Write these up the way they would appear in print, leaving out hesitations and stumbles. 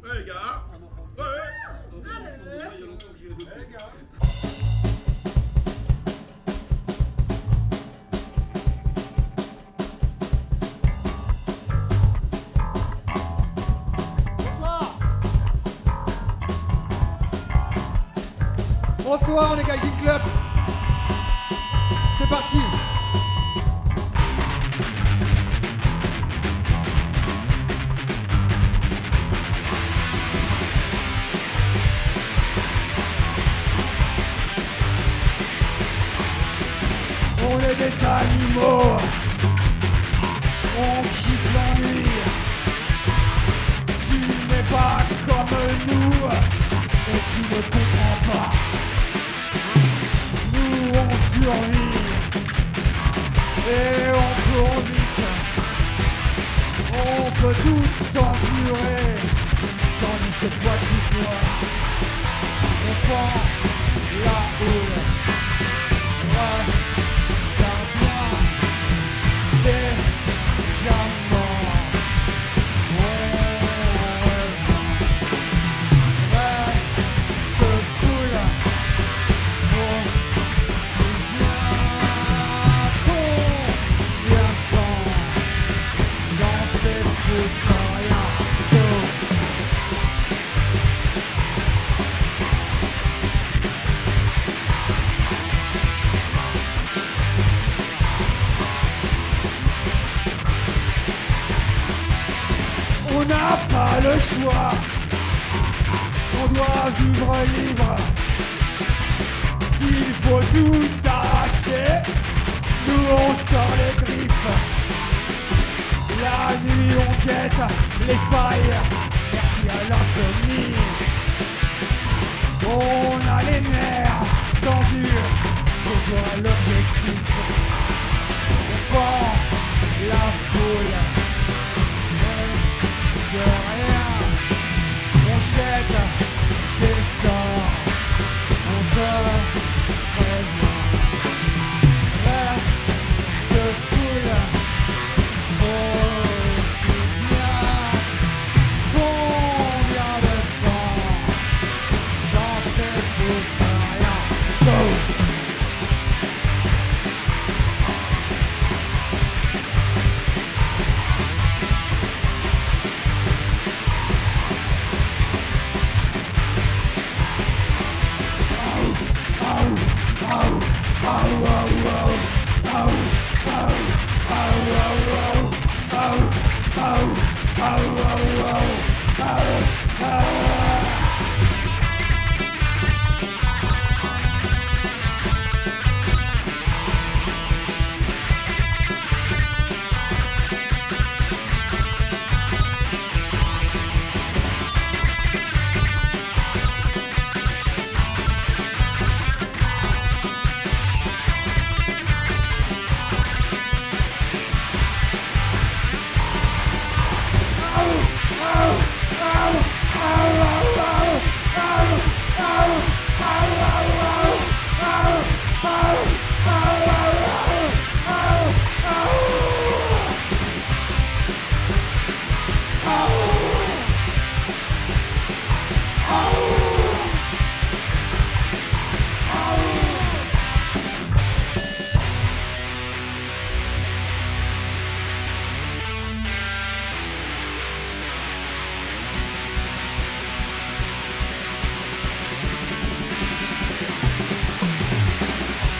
Ouais, les gars. Ouais, ouais. Bonsoir, on est Gaijin Club. C'est parti. On est des animaux. On kiffe l'ennui. Tu n'es pas comme nous et tu ne comprends pas. Nous on survit et on court vite. On peut tout endurer, tandis que toi tu bois. On prend la houle, regarde bien, déjà mort. Reste cool. On n'a pas le choix, on doit vivre libre. S'il faut tout arracher, nous on sort les griffes. La nuit on guette les failles, merci à l'insomnie. On a les nerfs tendus, c'est toi l'objectif. On prend la foule. De rien, on jette des sorts, on te prévient. Reste cool, profite bien. Combien de temps, j'en sais foutre rien. Go!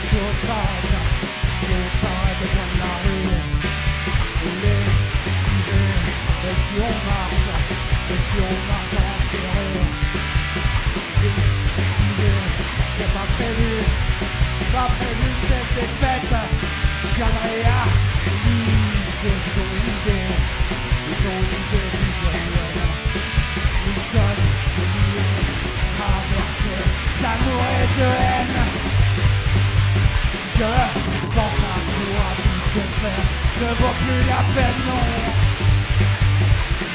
Si on s'arrête au coin de la rue, on est ciblé. Et si on marche en ferré, décidé, j'ai pas prévu cette défaite. Je viendrai à liser ton idée toujours mienne. Nous sommes liés, traversés d'amour et de haine. Je pense à toi, tout ce qu'on fait ne vaut plus la peine, non.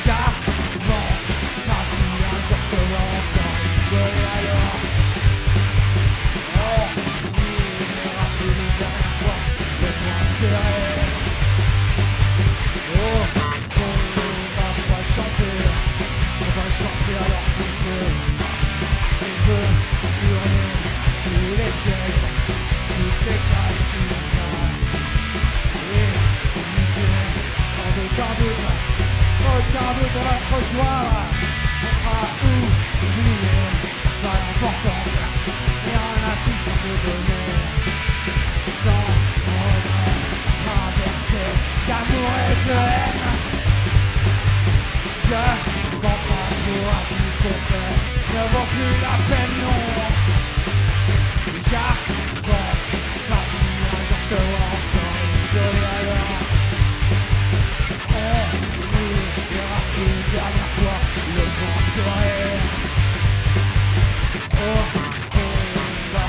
J'avance, pas si un jour je te vois encore rigoler alors. On n'ira plus les dernières fois, le poing serré. Oh, on va pas chanter. un doute on va se rejoindre. On sera oublié, pas d'importance. Rien n'affiche pour se donner. Sans regret, traversé d'amour et de haine. Je pense à tout ce qu'on fait ne vaut plus la peine, non. J'avance, pas si un jour je te vois encore rigoler alors. On verra qu'une dernière fois le vent serait au combat.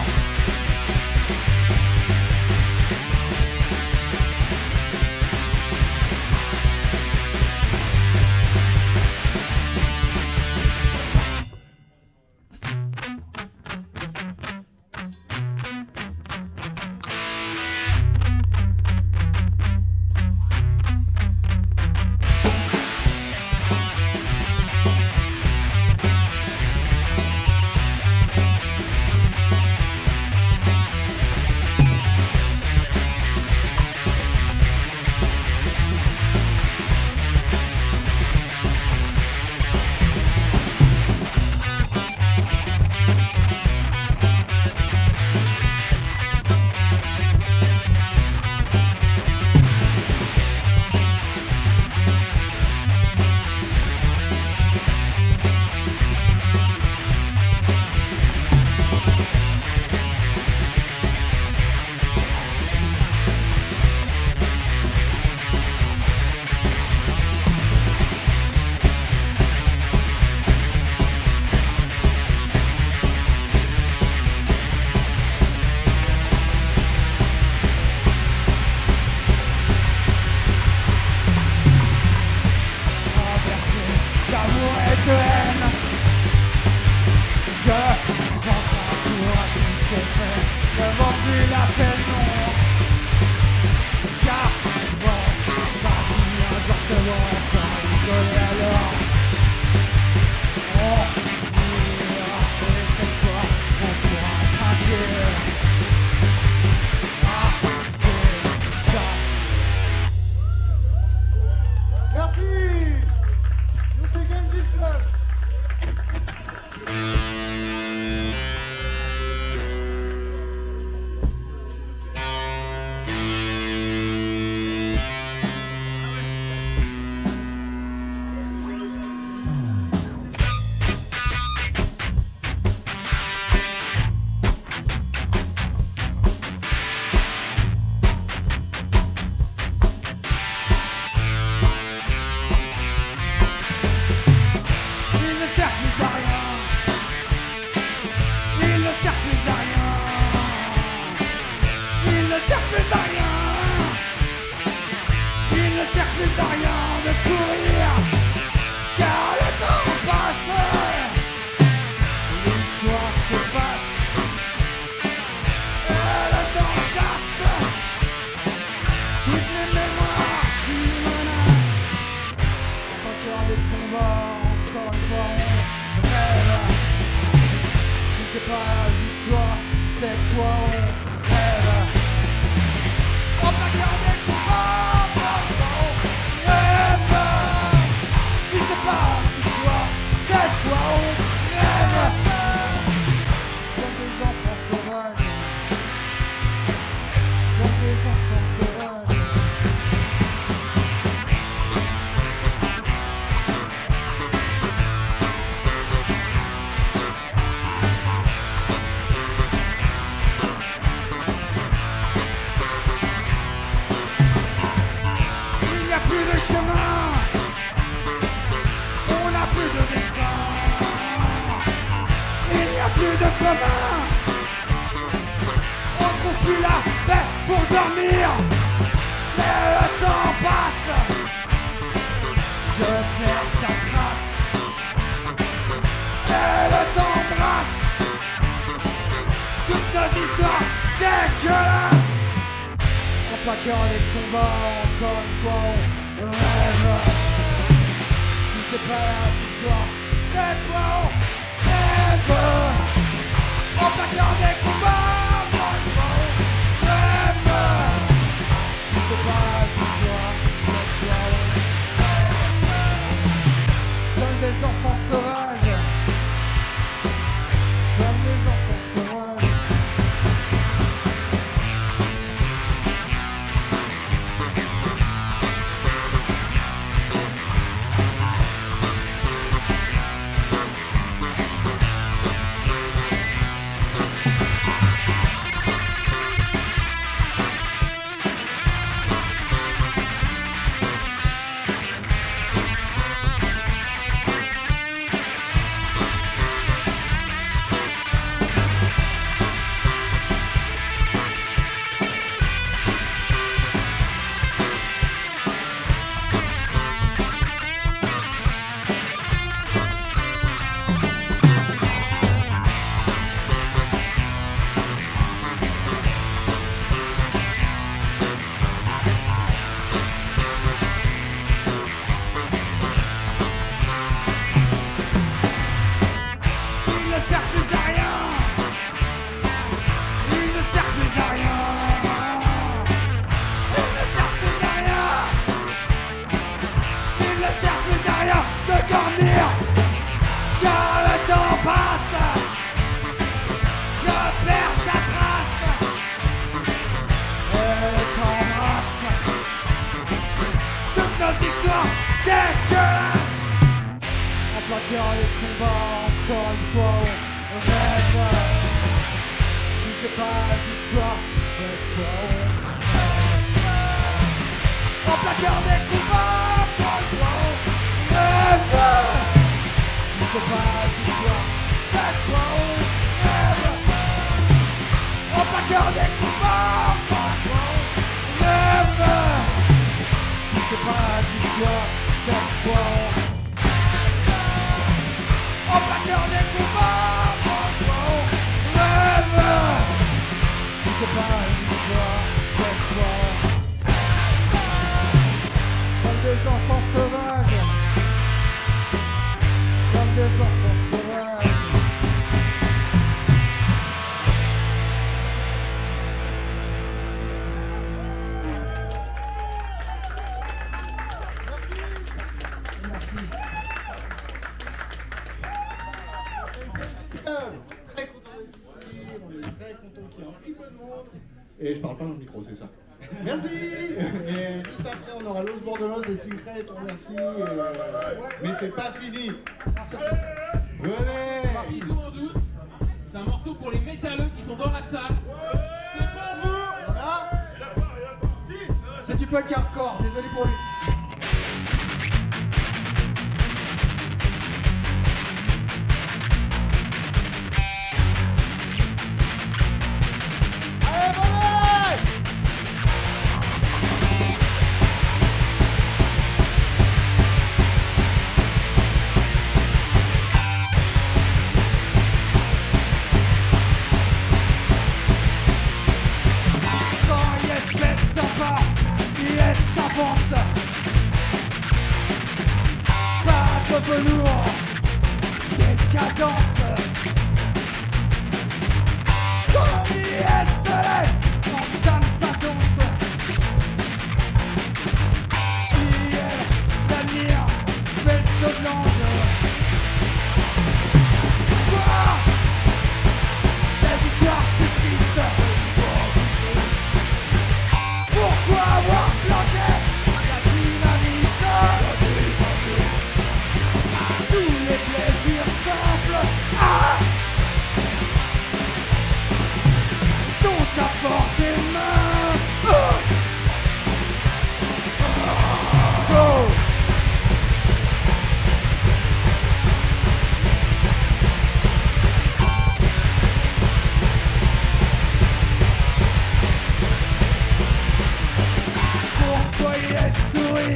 toi, dégueulasse. On platira les combats, encore une fois, on rêve. Si c'est pas la victoire, cette fois on rêve. On plaquera des combats, encore une fois, on rêve. Si c'est pas la victoire, cette fois on rêve. On plaquera des combats, encore une fois, on rêve. Si c'est pas la victoire, cette fois on plaqueur des combats, rêve. Si c'est pas une fois, cette fois. Comme des enfants sauvages. Comme des enfants sauvages. Merci. Très content d'être ici, on est très content qu'il y ait un petit peu de monde. Et je parle pas dans le micro, c'est ça. Merci. Et juste après, on aura Los Bordelos et Secret, on remercie. Mais c'est pas fini. Venez. Morceau en douce. C'est un morceau pour les métalleux qui sont dans la salle. C'est pour vous. C'est du punk hardcore, désolé pour lui. Pas de velours, décadence. Quand il est soleil, on entame sa danse. Il est l'avenir, vaisseau de l'ange. Quoi? Les histoires si tristes. Pourquoi avoir planté la dynamite? Tous les plaisirs simples sont à portée de main. Go! Pourquoi il est souri?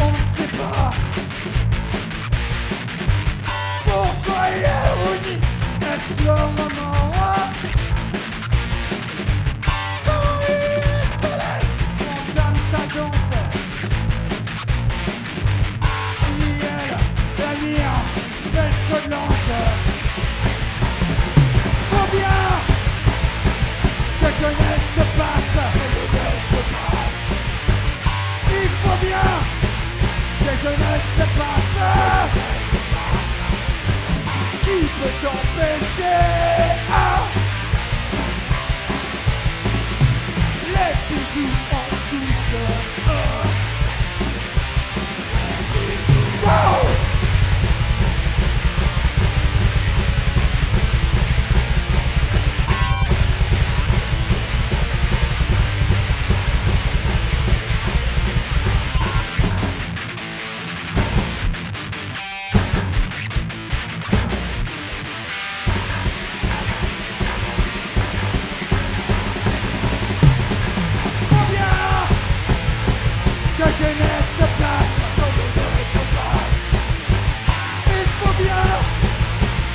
On ne sait pas. Pourquoi il est rougi? Est-ce le roman? Quand il est soleil, on entame sa danse. Il est l'avenir, vaisseau de l'ange. Faut bien que jeunesse se passe. Il faut bien que jeunesse se passe. Qui peut t'empêcher? Les bisous en douce. Wow! Que jeunesse se place. Il faut bien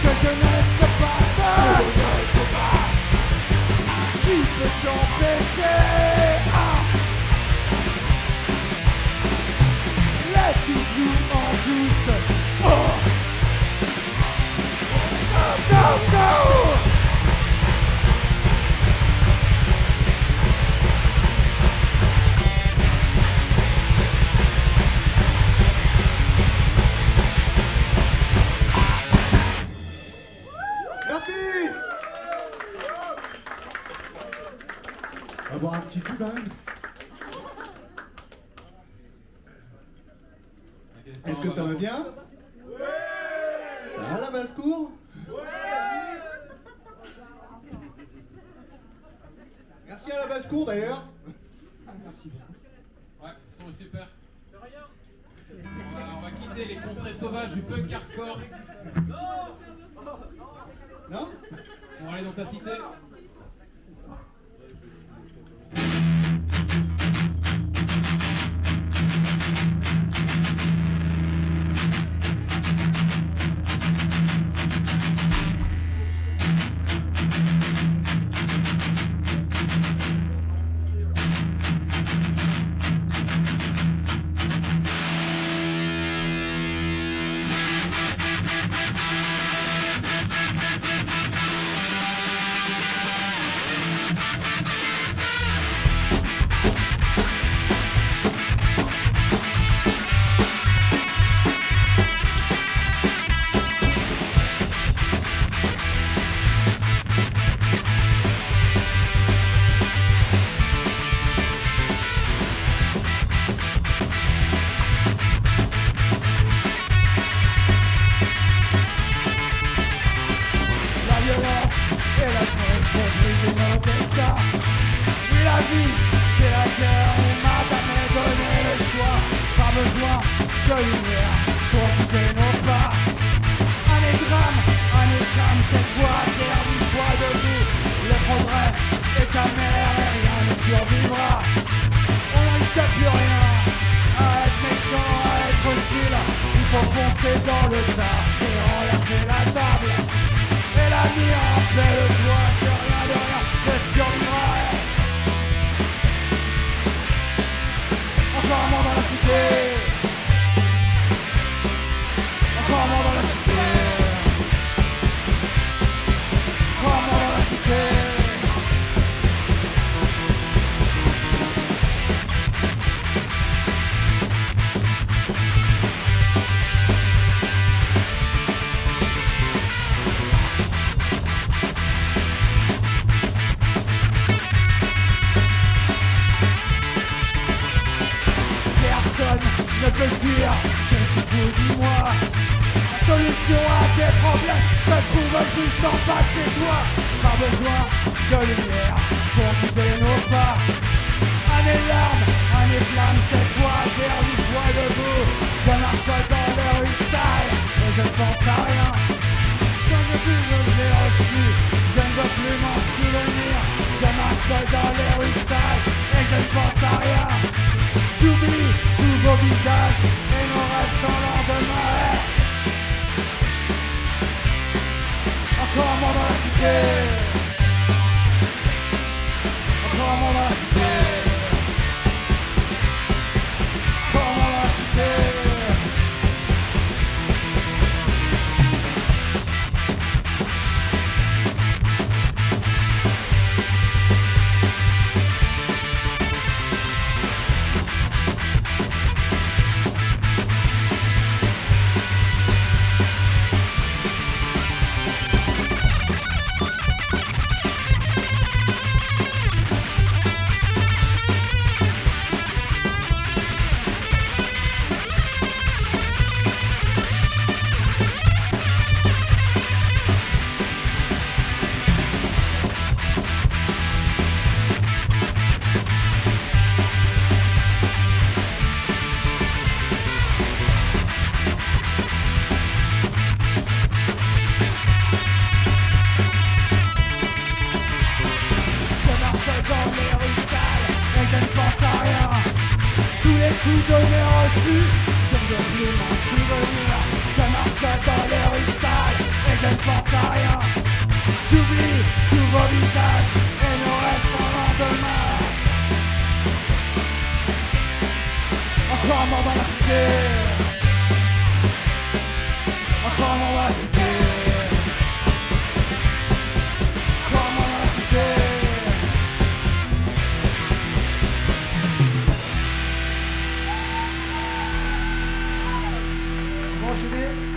que jeunesse se passe. Qui peut t'empêcher? Les bisous en douce. Oh. Go, go! On va boire un petit coup quand même. Est-ce que ça va bien? Ça va la basse-cour? Merci à la basse-cour d'ailleurs. Merci beaucoup. Ouais, le son est super. On va quitter les contrées sauvages du punk hardcore. Non? On va aller dans ta cité. C'est ça.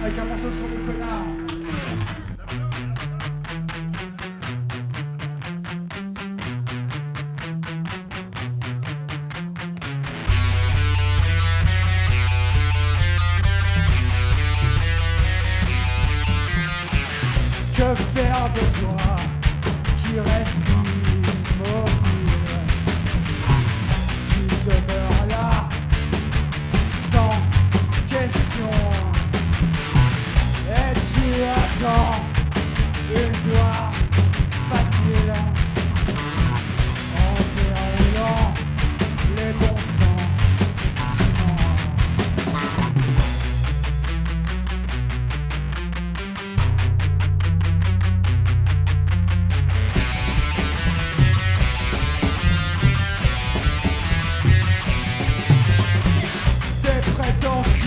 Avec un morceau sur des connards.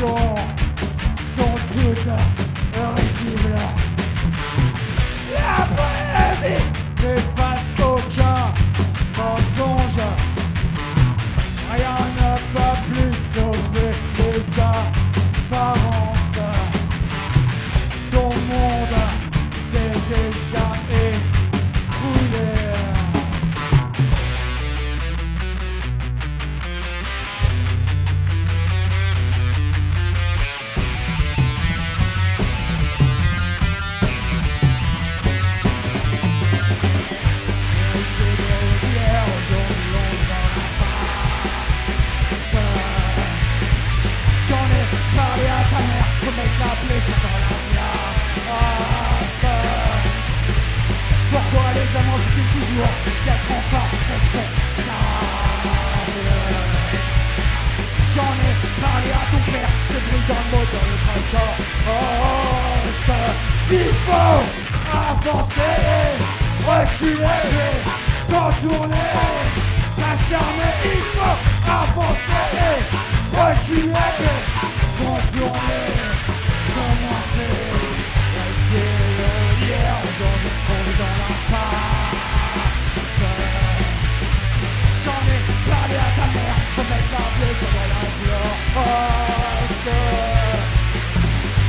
leçons sont toutes risibles. La poésie n'efface aucun mensonge. Rien ne peut plus sauver les apparences. Ton monde s'est déjà écroulé. Pourquoi les amants décident toujours d'être enfin responsables? J'en ai parlé à ton père, c'est brille dans le mot dans le tracas. Il faut avancer, reculer, contourner, s'acharner. Il faut avancer, reculer, contourner, commencer. Hier, aujourd'hui, on est dans la passe. J'en ai parlé à ta mère pour mettre la blessure dans la place.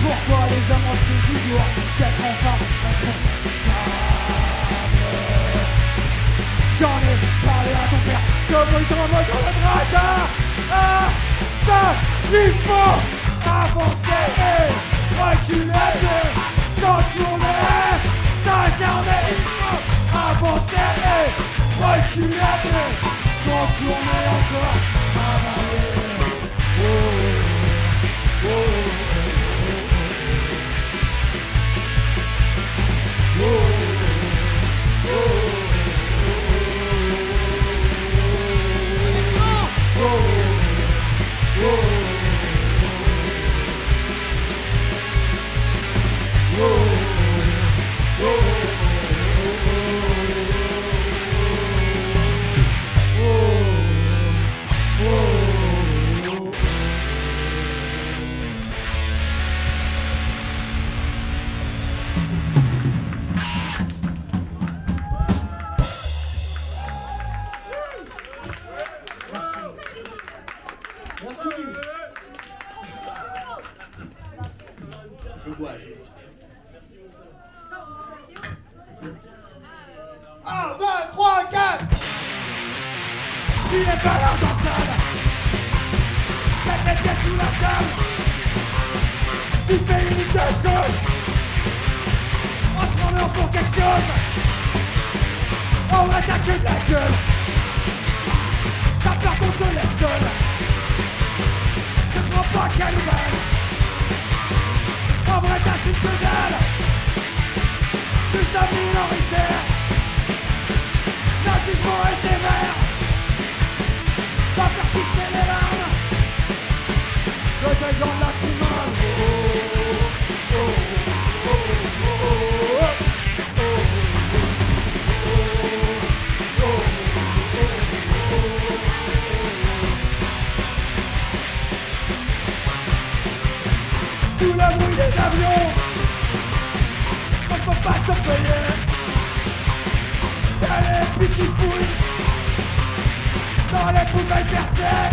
Pourquoi les amants sont toujours d'être enfin responsables? J'en ai parlé à ton père, ce bruit dans le tracas. Il faut avancer, reculer, contourner, s'acharner. Il faut avancer, reculer, contourner, encore travailler. Merci. Je bois. 1, 2, 3, 4. Tu n'es pas l'argent sale. Mets les pieds sous la table. Tu fais une ligne de coach. On te prend l'heure pour quelque chose. On va t'as que de la gueule. T'as peur qu'on te laisse seul. Tu te rends pas cannibale. En vrai t'as une que dalle. Plus un minoritaire. Le jugement est sévère. Va faire pisser les larmes. Le deuil dans la finale. Sous le bruit des avions, on ne peut pas se payer. Y'a les putes qui fouillent dans les poubelles percées.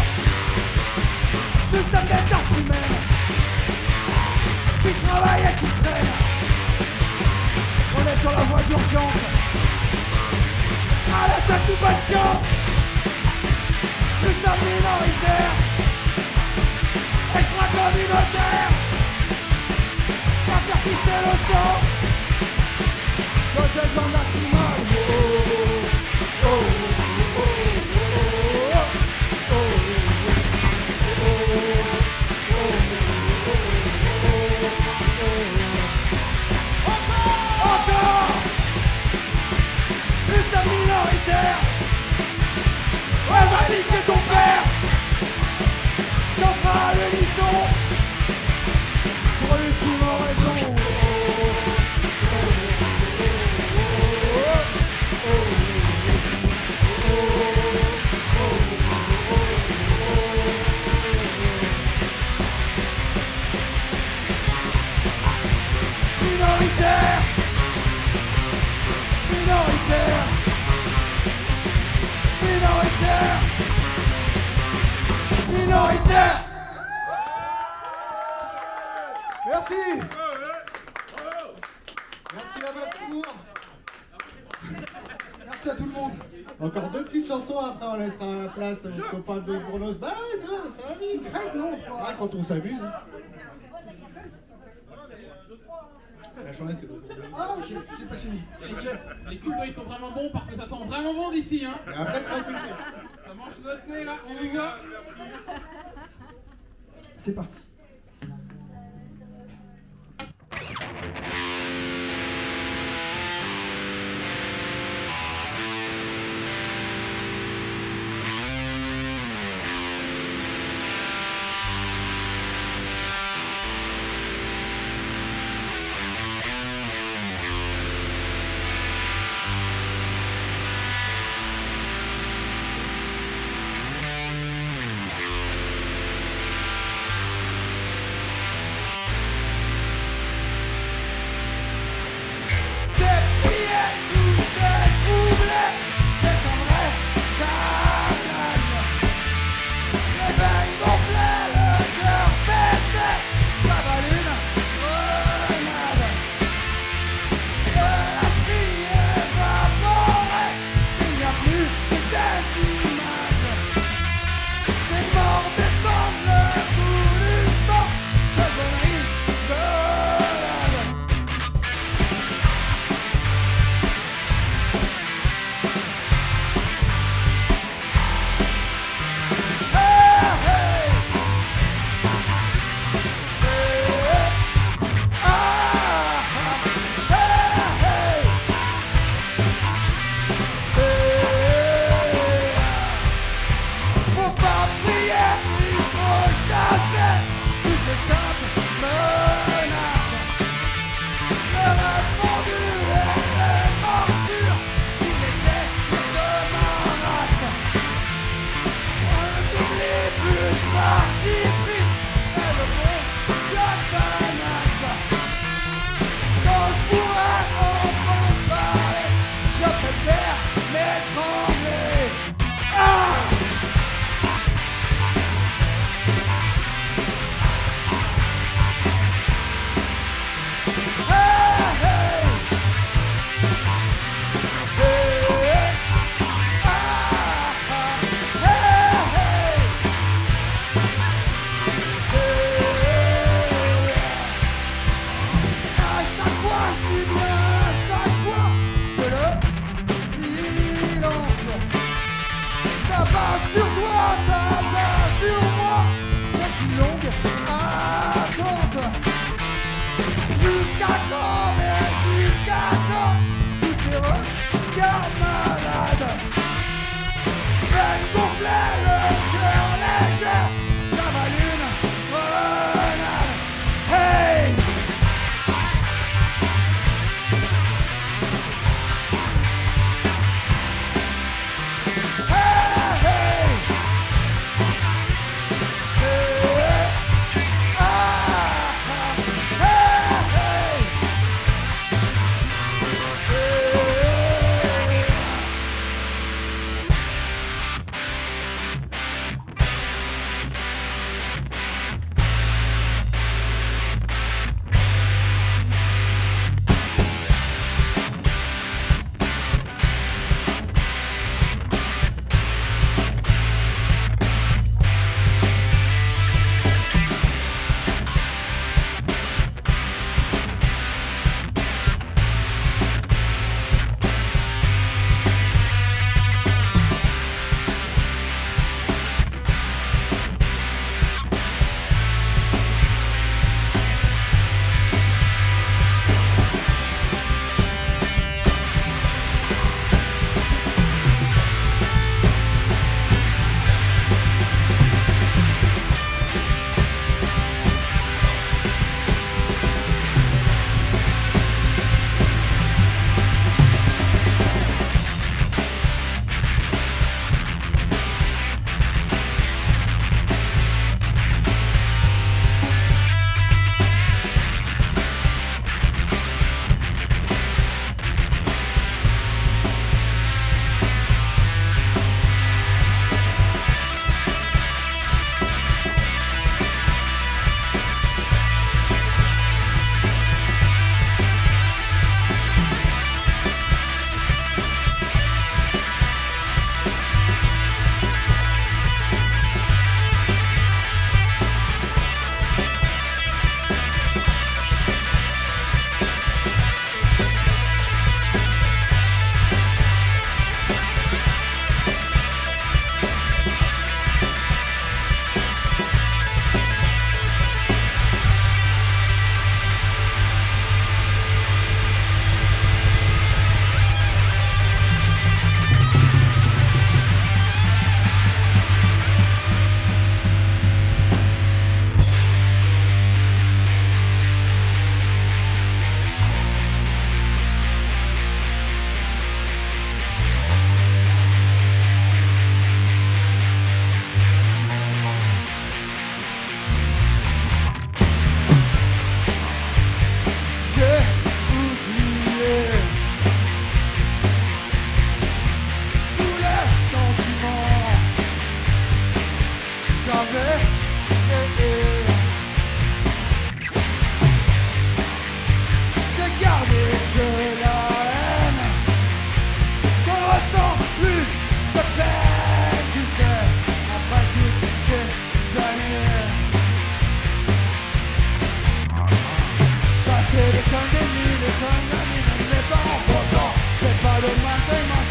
Nous sommes des tasses humaines qui travaillent et qui traînent. On est sur la voie d'urgence. Allez, souhaite-nous bonne chance. Nous sommes minoritaires, extra-communautaires. Va faire pisser le sang. Le deuil dans la finale. Encore. Nous sommes minoritaires. Ouais, va niquer ton père. Chantera à l'unisson pour l'ultime raison. Merci. Bravo. Merci la Basse-Cour. Merci à tout le monde. Encore 2 petites chansons, après on laissera la place à notre copain de Bournos. Bah ouais, non, ça va vite. Secret, non? Ah, quand on s'amuse. Hein. La journée, c'est le problème. Ah, ok, j'ai pas suivi. Ok. Les custos ils sont vraiment bons parce que ça sent vraiment bon d'ici, hein. Et après, c'est secret. Ça mange notre nez là, on y va. C'est parti. Thank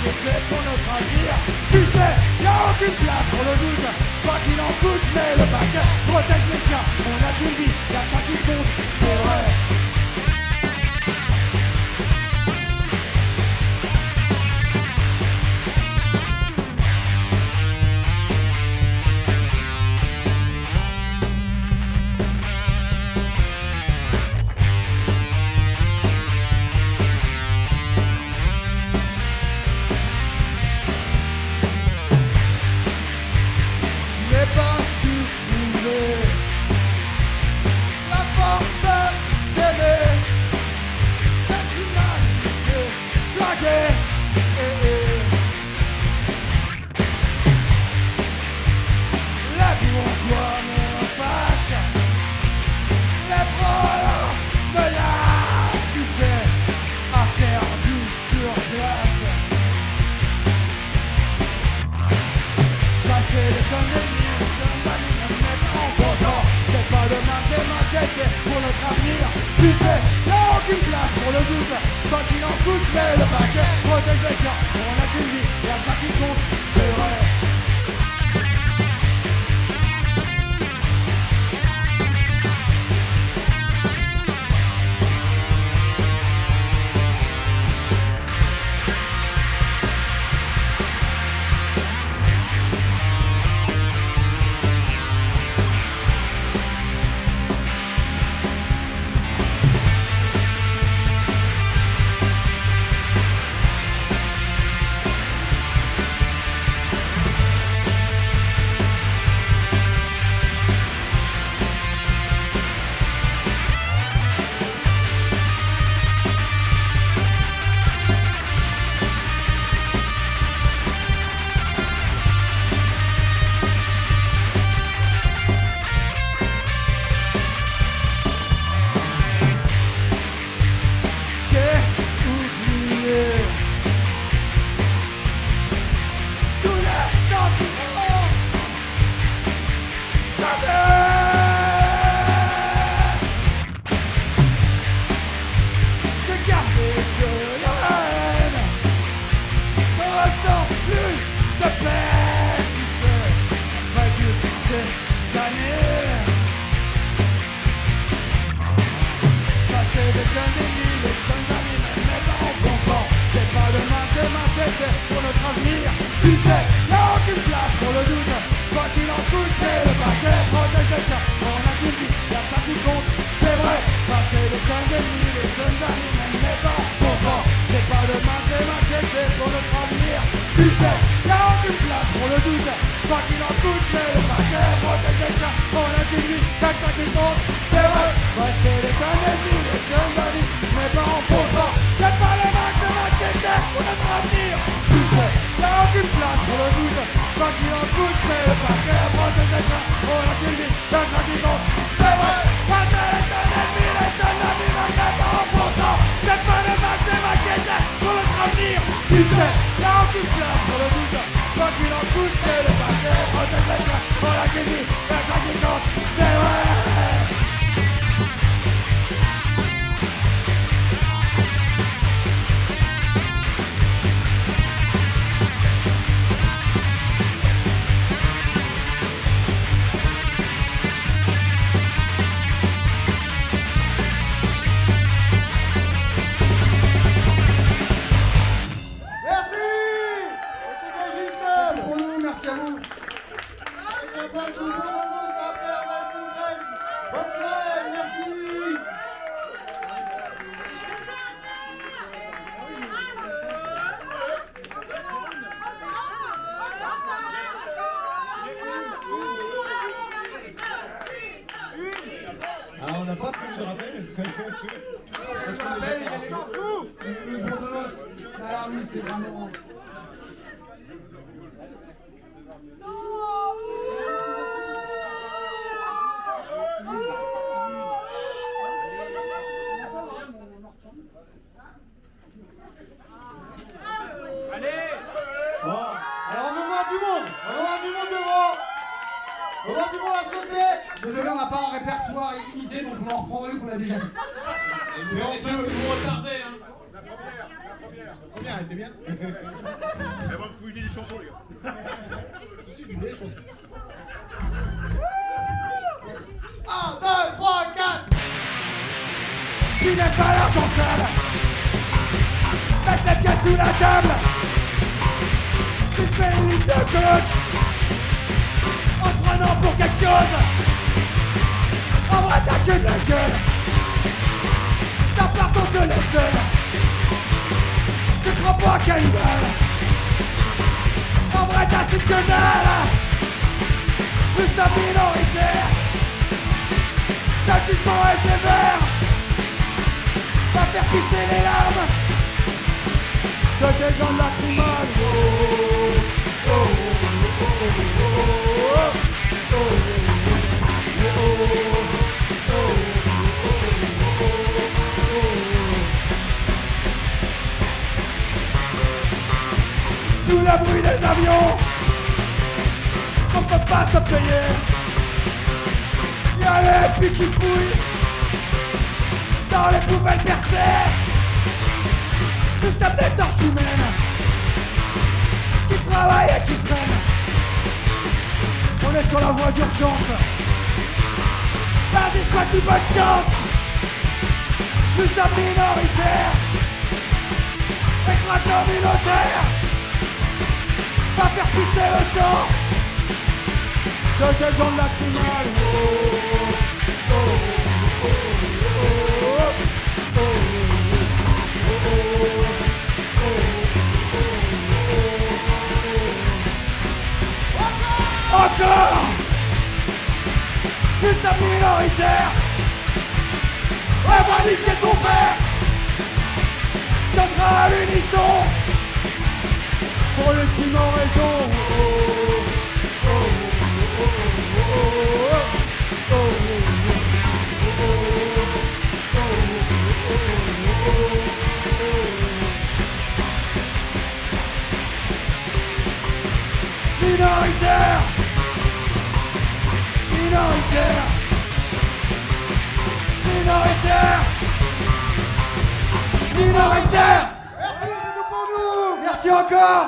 m'inquiéter pour notre avenir. Tu sais, y'a aucune place pour le doute. Quoi qu'il en coûte, je mets le paquet. Protège les tiens, on a qu'une vie, y'a que ça qui compte, c'est vrai. Pour notre avenir, tu sais, y'a aucune place pour le doute. Quand il en coûte, je mets le paquet. Protège les tiens, on a qu'une vie, y'a que ça qui compte, c'est vrai. Pour notre avenir, tu sais, y'a aucune place pour le doute. Quoi qu'il en coûte, je mets le paquet. Protège les tiens, on a qu'une vie, y'a que ça qui compte, c'est vrai. Passer des tonnes de nuits, des tonnes d'amis, même mes parents contents. C'est pas demain que j'ai m'inquiéter pour notre avenir. Tu sais, y'a aucune place pour le doute. Quoi qu'il en coûte, je mets le paquet. Protège les tiens, on a qu'une vie, y'a que ça qui compte, c'est vrai. Passer des tonnes de nuits, des tonnes d'amis, mes parents contents. C'est pas demain que j'ai m'inquiéter pour notre avenir. Tu sais, y'a aucune place pour le doute. Quoi qu'il en coûte, mais le paquet. Protège les tiens, on a qu'une vie, y'a que ça qui compte, c'est vrai. Passer les tonnes d'ennemis, les tonnes d'amis, même mes parents contents. C'est pas demain que j'ai m'inquiéter pour notre avenir. Tu sais, y'a aucune place pour le doute. Quoi qu'il en coûte, mais le paquet. Protège les tiens, on a qu'une vie, y'a que ça qui compte, c'est vrai. Merci à vous. Ça passe au bon moment, ça après, on va la Sainte-Crème. Bonne soirée, merci. Ah, on n'a pas prévu de rappel. Parce qu'on rappelle, il y a les Bourdonos. Derrière lui, c'est vraiment... Bon, alors on veut voir du monde. On veut voir du monde devant. On veut voir du monde à sauter. Désolé, on n'a pas un répertoire illimité, donc on en reprendra une qu'on a déjà faite. Et vous allez pas vous retarder, hein. La première. première, elle était bien. Elle va me fouiller les chansons, les gars. Si, des chansons. 1, 2, 3, 4. Tu n'aimes pas l'argent sale. Mettre les pieds sous la table. Tu fais une ligne de coke en se prenant pour quelque chose. En vrai t'as que de la gueule. T'as par contre les seuls. Tu crois pas qu'à idole. En vrai t'assumes que dalle. Nous sommes minoritaires. Notre jugement est sévère. Va faire pisser les larmes de tes glandes lacrymales. Sous le bruit des avions, on peut pas se payer. Y'a les putes qui fouillent dans les poubelles percées. Nous sommes des torches humaines qui travaillent et qui traînent. On est sur la voie d'urgence. Vas-y, souhaite-nous bonne chance. Nous sommes minoritaires, extra-communautaires. Va faire pisser le sang de tes glandes lacrymales. Encore. Nous sommes minoritaires. On va niquer ton père. Chantera à l'unisson pour l'ultime raison. Minoritaire. Minoritaire. Minoritaire. Minoritaire. Merci, c'est tout pour nous. Merci encore.